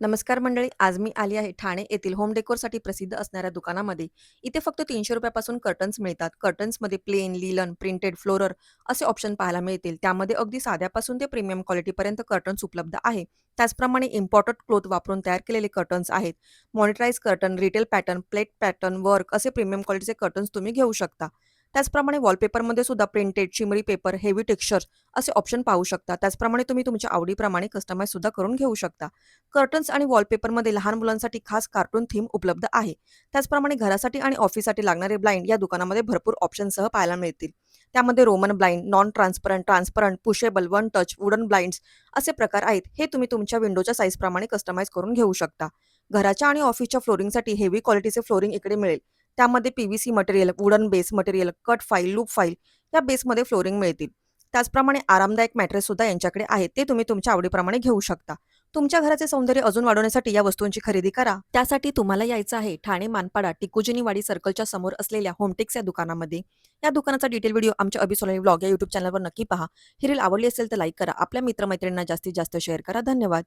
नमस्कार मंडळी, आज मी आली आहे ठाणे येथील होम डेकोरसाठी प्रसिद्ध असणाऱ्या दुकानामध्ये. इथे फक्त ₹300 पासून कर्टन्स मिळतात. कर्टन्समध्ये प्लेन, लिलन, प्रिंटेड, फ्लोरर असे ऑप्शन पाहायला मिळतील. त्यामध्ये अगदी साध्यापासून ते प्रीमियम क्वालिटीपर्यंत कर्टन्स उपलब्ध आहे. त्याचप्रमाणे इम्पोर्टेड क्लॉथ वापरून तयार केलेले कर्टन्स आहेत. Motorised curtain, retail pattern, plate pattern, work असे प्रीमियम क्वालिटीचे कर्टन्स तुम्ही घेऊ शकता. त्याचप्रमाणे वॉलपेपरमध्ये सुद्धा printed, shimmery paper, heavy textures असे ऑप्शन पाहू शकता. त्याचप्रमाणे तुम्ही तुमच्या आवडीप्रमाणे कस्टमाइज सुद्धा करून घेऊ शकता. कर्टन्स आणि वॉलपेपरमध्ये लहान मुलांसाठी खास कार्टून थीम उपलब्ध आहे. त्याचप्रमाणे घरासाठी आणि ऑफिससाठी लागणारे ब्लाइंड या दुकानामध्ये भरपूर ऑप्शनसह पाहायला मिळतील. त्यामध्ये Roman blind, non transparent, transparent, pushable, one touch, wooden blinds असे प्रकार आहेत. हे तुम्ही तुमच्या विंडोच्या साईजप्रमाणे कस्टमाइज करून घेऊ शकता. घराच्या आणि ऑफिसच्या फ्लोरिंगसाठी हेवी क्वालिटीचे फ्लोरिंग इकडे मिळेल. त्यामध्ये PVC material, wooden base material, cut file, loop file या बेसमध्ये फ्लोरिंग मिळतील. त्याचप्रमाणे आरामदायक मॅट्रेस सुद्धा यांच्याकडे आहेत. ते तुम्ही तुमच्या आवडीप्रमाणे घेऊ शकता. तुमच्या घराचे सौंदर्य अजून वाढवण्यासाठी या वस्तूंची खरेदी करा. त्यासाठी तुम्हाला यायचं आहे ठाणे मानपाडा टिकुजिनीवाडी सर्कलच्या समोर असलेल्या होमटेक्स या दुकानामध्ये. या दुकानाचा डिटेल व्हिडिओ आमच्या अभि सोलंकी व्लॉग या YouTube चॅनलवर नक्की पहा. ही रील आवडली असेल तर लाईक करा. आपल्या मित्रमैत्रिणींना जास्तीत जास्त शेअर करा. धन्यवाद.